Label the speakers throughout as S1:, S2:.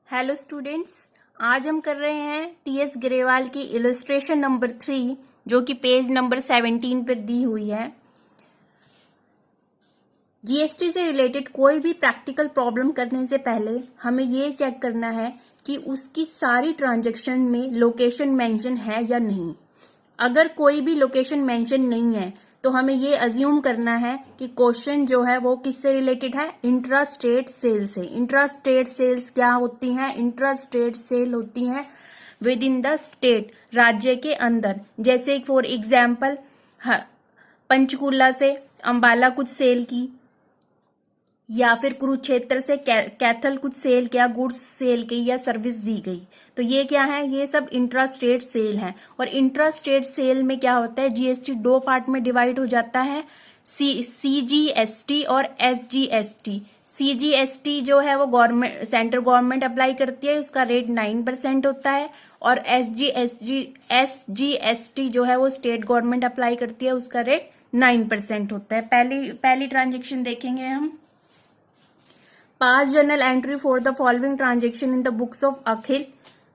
S1: Hello students, आज हम कर रहे हैं टीएस ग्रेवाल की इलस्ट्रेशन नंबर 3 जो कि पेज नंबर 17 पर दी हुई है। जीएसटी से रिलेटेड कोई भी प्रैक्टिकल प्रॉब्लम करने से पहले हमें ये चेक करना है कि उसकी सारी ट्रांजैक्शन में लोकेशन मेंशन है या नहीं। अगर कोई भी लोकेशन मेंशन नहीं है तो हमें ये अज्यूम करना है कि क्वेश्चन जो है वो किससे रिलेटेड है, इंट्रा स्टेट सेल से। इंट्रा स्टेट सेल्स क्या होती हैं? इंट्रा स्टेट सेल होती हैं विद इन द स्टेट, राज्य के अंदर। जैसे फॉर एग्जाम्पल पंचकुला से अंबाला कुछ सेल की, या फिर कुरुक्षेत्र से कैथल कुछ सेल किया, गुड्स सेल की या सर्विस दी गई। तो ये क्या है? ये सब इंट्रा स्टेट सेल है। और इंट्रा स्टेट सेल में क्या होता है, जीएसटी दो पार्ट में डिवाइड हो जाता है, सीजीएसटी और एसजीएसटी। सीजीएसटी जो है वो गवर्नमेंट, सेंट्रल गवर्नमेंट अप्लाई करती है, उसका रेट 9% होता है। और एसजीएसटी जो है वो स्टेट गवर्नमेंट अप्लाई करती है, उसका रेट 9% होता है। पहली ट्रांजेक्शन देखेंगे हम। Pass journal entry for the following transaction in the books of Akhil.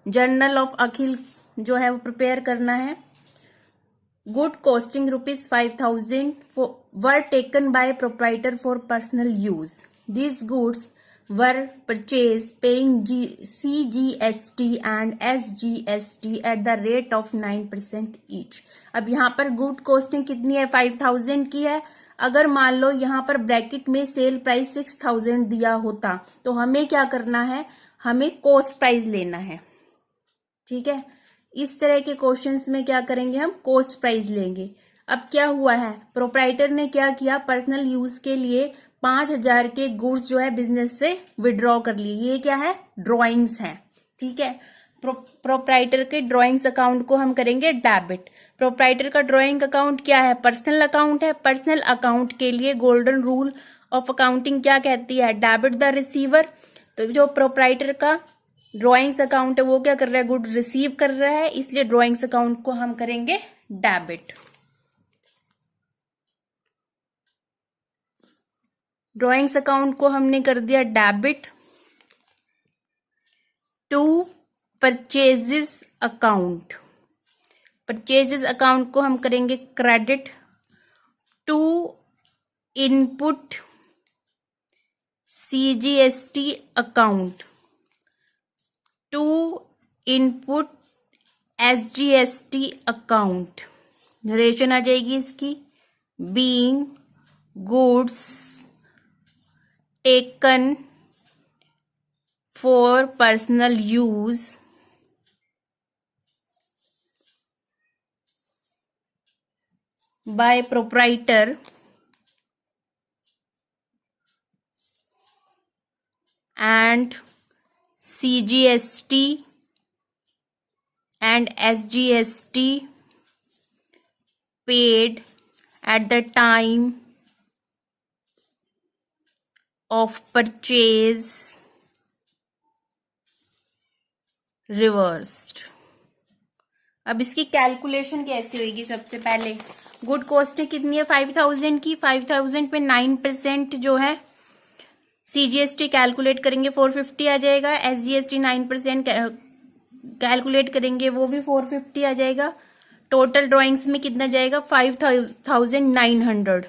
S1: Journal of Akhil जो है वो प्रिपेयर करना है। Good costing ₹5,000 were taken by proprietor for personal use. These goods were purchase paying CGST and SGST at the rate of 9% each. अब यहाँ पर good costing कितनी है? 5,000 की है। अगर मान लो यहाँ पर ब्रैकेट में सेल प्राइस 6,000 दिया होता तो हमें क्या करना है? हमें कॉस्ट प्राइस लेना है। ठीक है, इस तरह के क्वेश्चंस में क्या करेंगे? हम कॉस्ट प्राइस लेंगे। अब क्या हुआ है, प्रोप्राइटर ने क्या किया, पर्सनल यूज के लिए 5,000 के गुड्स जो है बिजनेस से विड्रॉ कर लिए। ये क्या है? ड्रॉइंग्स हैं। ठीक है, प्रोप्राइटर के ड्रॉइंग्स अकाउंट को हम करेंगे डेबिट। प्रोप्राइटर का ड्रॉइंग अकाउंट क्या है? पर्सनल अकाउंट है। पर्सनल अकाउंट के लिए गोल्डन रूल ऑफ अकाउंटिंग क्या कहती है? Debit the receiver. तो जो प्रोप्राइटर का ड्रॉइंग्स अकाउंट है वो क्या कर रहा है? गुड रिसीव कर रहा है, इसलिए ड्रॉइंग्स अकाउंट को हम करेंगे डेबिट। ड्रॉइंग्स अकाउंट को हमने कर दिया debit to purchases account. Purchases account को हम करेंगे credit to input CGST account, to input SGST account. Narration आ जाएगी इसकी, being goods taken for personal use by proprietor and CGST and SGST paid at the time of purchase reversed। अब इसकी calculation कैसे होगी? सबसे पहले गुड कॉस्टिंग कितनी है? 5,000 की। 5,000 पे 9% जो है CGST कैलकुलेट करेंगे 450 आ जाएगा। SGST 9% कैलकुलेट करेंगे, वो भी 450 आ जाएगा। टोटल ड्राइंग्स में कितना जाएगा? 5,900।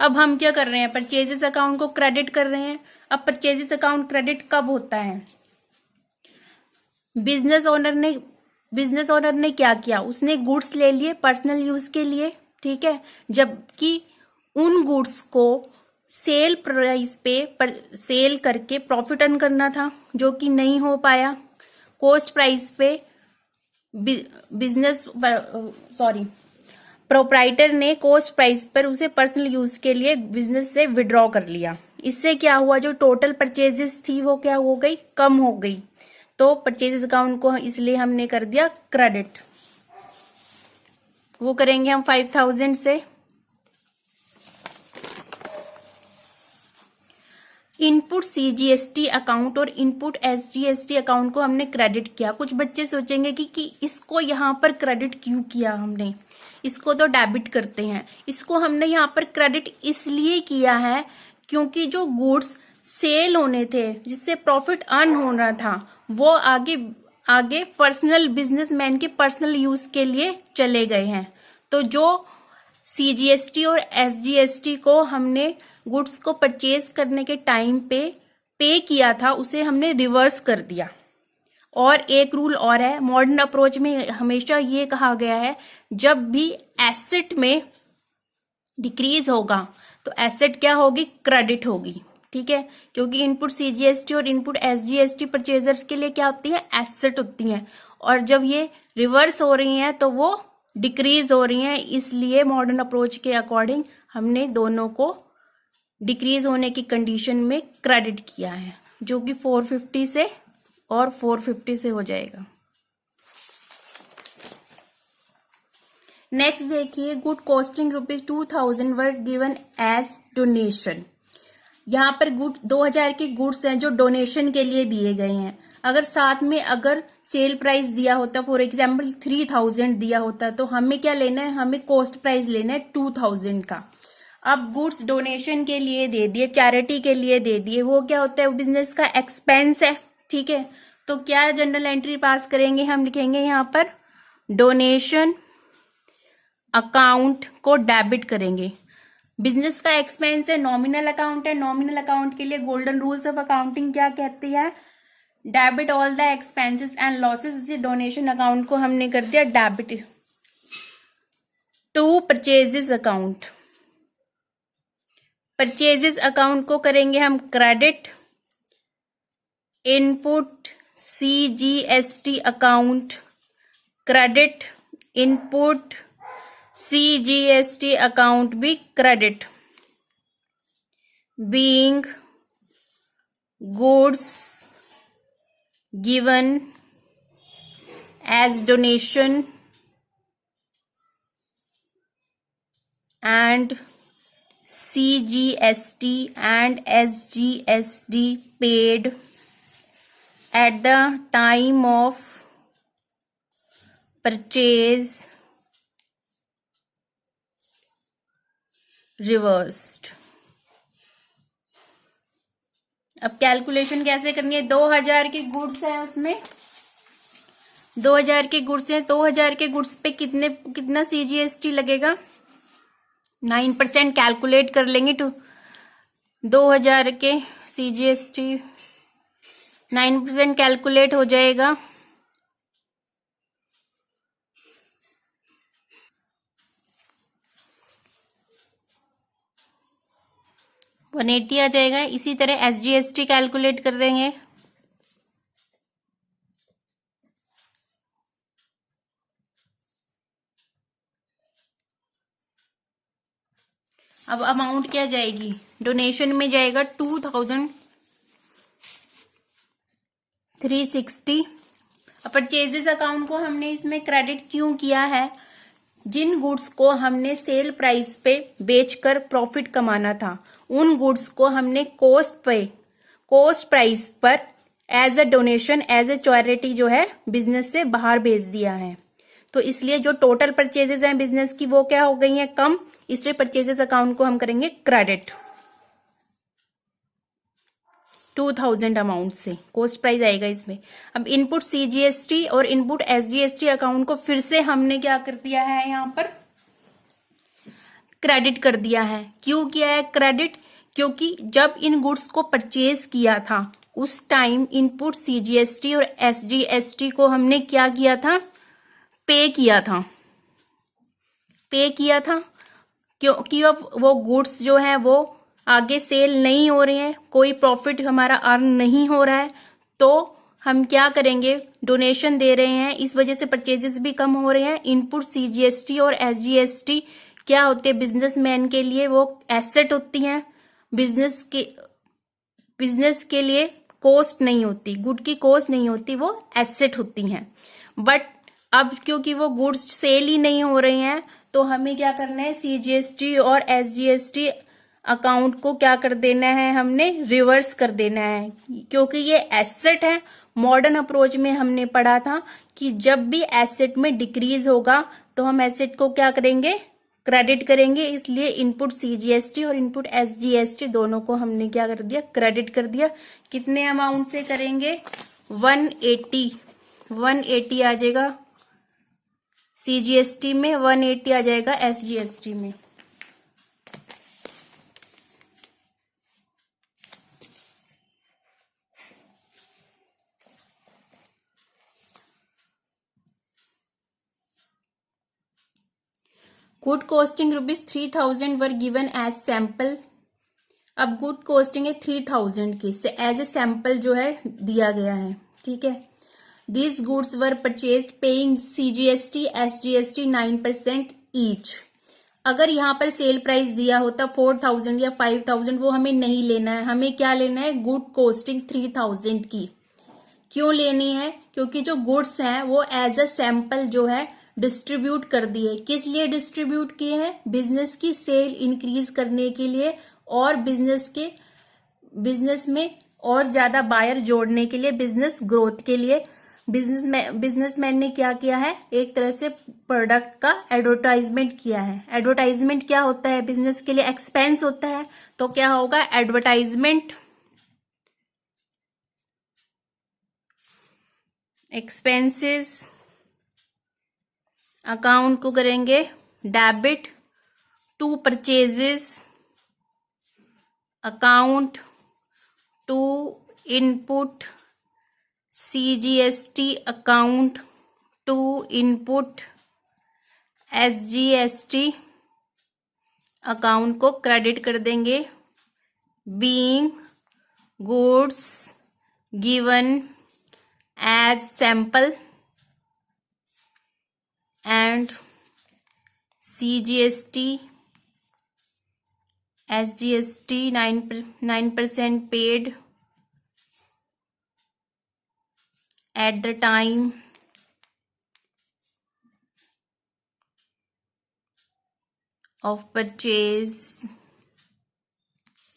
S1: अब हम क्या कर रहे हैं? परचेजेस अकाउंट को क्रेडिट कर रहे हैं। अब परचेजेस अकाउंट क्रेडिट कब होता है? बिजनेस ओनर ने क्या किया? उसने गुड्स ले लिए पर्सनल यूज के लिए। ठीक है, जबकि उन गुड्स को सेल प्राइस पे सेल करके प्रॉफिट अर्न करना था, जो कि नहीं हो पाया। कॉस्ट प्राइस पे प्रोप्राइटर ने कॉस्ट प्राइस पर उसे पर्सनल यूज के लिए बिजनेस से विड्रॉ कर लिया। इससे क्या हुआ? जो टोटल परचेजेस थी वो क्या हो गई? कम हो गई। तो परचेजेस अकाउंट को इसलिए हमने कर दिया क्रेडिट। वो करेंगे हम 5,000 से। इनपुट CGST अकाउंट और इनपुट SGST अकाउंट को हमने क्रेडिट किया। कुछ बच्चे सोचेंगे कि इसको यहाँ पर क्रेडिट क्यों किया हमने? इसको तो डेबिट करते हैं। इसको हमने यहाँ पर क्रेडिट इसलिए किया है क्योंकि जो गुड्स सेल होने थे, जिससे प्रॉफिट अर्न होना था, वो आगे आगे पर्सनल बिजनेसमैन के पर्सनल यूज के लिए चले गए हैं। तो जो सीजीएसटी और एसजीएसटी को हमने गुड्स को परचेज करने के टाइम पे किया था, उसे हमने रिवर्स कर दिया। और एक रूल और है, मॉडर्न अप्रोच में हमेशा ये कहा गया है, जब भी एसेट में डिक्रीज होगा तो एसेट क्या होगी, क्रेडिट होगी। ठीक है, क्योंकि इनपुट सीजीएसटी और इनपुट एसजीएसटी परचेजर्स के लिए क्या होती है, एसेट होती हैं, और जब ये रिवर्स हो रही हैं तो वो डिक्रीज हो रही हैं। इसलिए मॉडर्न अप्रोच के अकॉर्डिंग हमने दोनों को डिक्रीज होने की कंडीशन में क्रेडिट किया है, जो कि 450 से और 450 से हो जाएगा। नेक्स्ट देखिए, good costing ₹2000 were given as donation. यहाँ पर गुड 2000 के गुड्स हैं जो डोनेशन के लिए दिए गए हैं। अगर साथ में अगर सेल प्राइस दिया होता, फॉर एग्जाम्पल 3000 दिया होता, तो हमें क्या लेना है, हमें कॉस्ट प्राइस लेना है 2000 का। अब गुड्स डोनेशन के लिए दे दिए, चैरिटी के लिए दे दिए, वो क्या होता है, बिजनेस का एक्सपेंस है। ठीक है, तो क्या जनरल एंट्री पास करेंगे, हम लिखेंगे यहाँ पर डोनेशन अकाउंट को डेबिट करेंगे। बिजनेस का एक्सपेंस है, नॉमिनल अकाउंट है, नॉमिनल अकाउंट के लिए गोल्डन रूल्स ऑफ अकाउंटिंग क्या कहती है, debit all the expenses and losses. इसी डोनेशन अकाउंट को हमने कर दिया debit to purchases account. Purchases account को करेंगे हम credit, input CGST account credit, input CGST account भी credit, being goods given as donation and CGST and SGST paid at the time of purchase reversed। अब calculation कैसे करनी है, 2000 के goods हैं, उसमें 2000 के गुड्स हैं, 2000 के गुड्स पे कितना सीजीएसटी लगेगा, 9% कैलकुलेट कर लेंगे। 2000 के सीजीएसटी 9% कैलकुलेट हो जाएगा, $180 आ जाएगा। इसी तरह एसजीएसटी कैलकुलेट कर देंगे, अब अमाउंट क्या जाएगी, डोनेशन में जाएगा 2360। परचेजेस अकाउंट को हमने इसमें क्रेडिट क्यों किया है, जिन गुड्स को हमने सेल प्राइस पे बेचकर प्रॉफिट कमाना था, उन गुड्स को हमने कॉस्ट प्राइस पर as a donation, as a charity जो है बिजनेस से बाहर भेज दिया है। तो इसलिए जो टोटल परचेजेस हैं बिजनेस की वो क्या हो गई हैं, कम, इसलिए परचेजेस अकाउंट को हम करेंगे क्रेडिट 2000 अमाउंट से, कॉस्ट प्राइस आएगा इसमें। अब इनपुट सीजीएसटी और इनपुट एसजीएसटी अकाउंट को फिर से हमने क्या कर दिया है, यहाँ पर क्रेडिट कर दिया है। क्यों किया है क्रेडिट, क्योंकि जब इन गुड्स को परचेज किया था उस टाइम इनपुट सीजीएसटी और एसजीएसटी को हमने क्या किया था, पे किया था, क्योंकि अब वो गुड्स जो है वो आगे सेल नहीं हो रहे हैं, कोई प्रॉफिट हमारा अर्न नहीं हो रहा है, तो हम क्या करेंगे, डोनेशन दे रहे हैं, इस वजह से परचेजेस भी कम हो रहे हैं। इनपुट सीजीएसटी और एसजीएसटी क्या होते हैं, बिजनेसमैन के लिए वो एसेट होती हैं, बिजनेस के लिए कॉस्ट नहीं होती, गुड की कॉस्ट नहीं होती, वो एसेट होती हैं। बट अब क्योंकि वो गुड्स सेल ही नहीं हो रही हैं, तो हमें क्या करना है, सीजीएसटी और एसजीएसटी अकाउंट को क्या कर देना है, हमने रिवर्स कर देना है, क्योंकि ये एसेट है। मॉडर्न अप्रोच में हमने पढ़ा था कि जब भी एसेट में डिक्रीज होगा तो हम एसेट को क्या करेंगे, क्रेडिट करेंगे, इसलिए इनपुट सीजीएसटी और इनपुट एसजीएसटी दोनों को हमने क्या कर दिया, क्रेडिट कर दिया। कितने अमाउंट से करेंगे, 180 आ जाएगा सीजीएसटी में, 180 आ जाएगा एसजीएसटी में। Good costing ₹3000 were given as sample. अब गुड कॉस्टिंग है 3000 की, से एज ए सैंपल जो है दिया गया है, ठीक है। This goods were purchased paying CGST SGST 9% each. अगर यहाँ पर सेल प्राइस दिया होता 4000 या 5000, वो हमें नहीं लेना है, हमें क्या लेना है, गुड कॉस्टिंग 3000 की। क्यों लेनी है, क्योंकि जो गुड्स हैं वो एज अ सैंपल जो है डिस्ट्रीब्यूट कर दिए। किस लिए डिस्ट्रीब्यूट किए हैं, बिजनेस की सेल इंक्रीज करने के लिए और बिजनेस में और ज्यादा बायर जोड़ने के लिए, बिजनेस ग्रोथ के लिए। बिजनेसमैन ने क्या किया है, एक तरह से प्रोडक्ट का एडवर्टाइजमेंट किया है। एडवर्टाइजमेंट क्या होता है, बिजनेस के लिए एक्सपेंस होता है, तो क्या होगा, एडवर्टाइजमेंट एक्सपेंसेस अकाउंट को करेंगे debit to purchases account to input CGST account to input SGST account को क्रेडिट कर देंगे। Being goods given as sample and CGST, SGST 9% paid at the time of purchase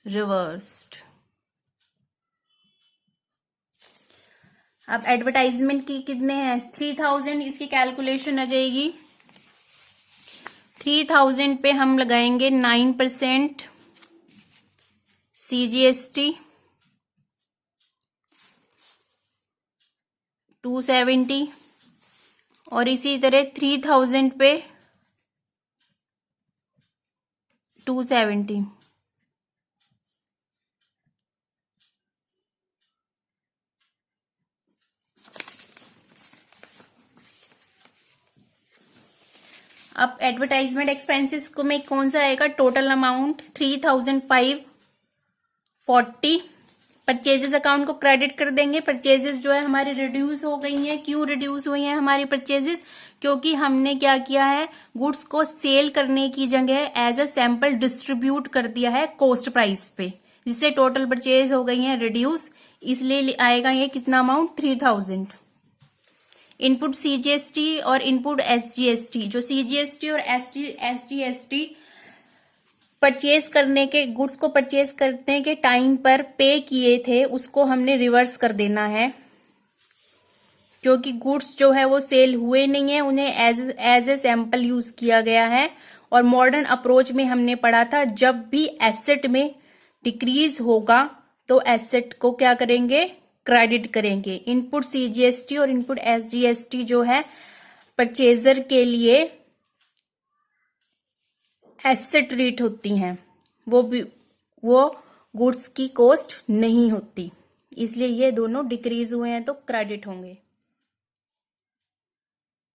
S1: reversed। अब advertisement की कितने हैं, 3000, इसकी कैलकुलेशन आ जाएगी। 3000 पे हम लगाएंगे 9% सीजीएसटी, 270, और इसी तरह 3000 पे 270। अब एडवर्टाइजमेंट एक्सपेंसेस को में कौन सा आएगा, टोटल अमाउंट 3540। परचेजेस अकाउंट को क्रेडिट कर देंगे। परचेजेस जो है हमारी रिड्यूस हो गई हैं। क्यों रिड्यूस हुई हैं हमारी परचेजेस, क्योंकि हमने क्या किया है, गुड्स को सेल करने की जगह एज अ सैंपल डिस्ट्रीब्यूट कर दिया है कॉस्ट प्राइस पे, जिससे टोटल परचेज हो गई है रिड्यूस। इसलिए आएगा ये कितना अमाउंट, 3000। इनपुट सीजीएसटी और इनपुट एसजीएसटी, जो सीजीएसटी और एसजीएसटी परचेज करने के, गुड्स को परचेज करने के टाइम पर पे किए थे, उसको हमने रिवर्स कर देना है, क्योंकि गुड्स जो है वो सेल हुए नहीं है, उन्हें एज ए सैंपल यूज किया गया है। और मॉडर्न अप्रोच में हमने पढ़ा था, जब भी एसेट में डिक्रीज होगा तो एसेट को क्या करेंगे, क्रेडिट करेंगे। इनपुट सीजीएसटी और इनपुट एसजीएसटी जो है परचेजर के लिए एसेट ट्रीट होती हैं, वो गुड्स की कॉस्ट नहीं होती, इसलिए ये दोनों डिक्रीज हुए हैं तो क्रेडिट होंगे।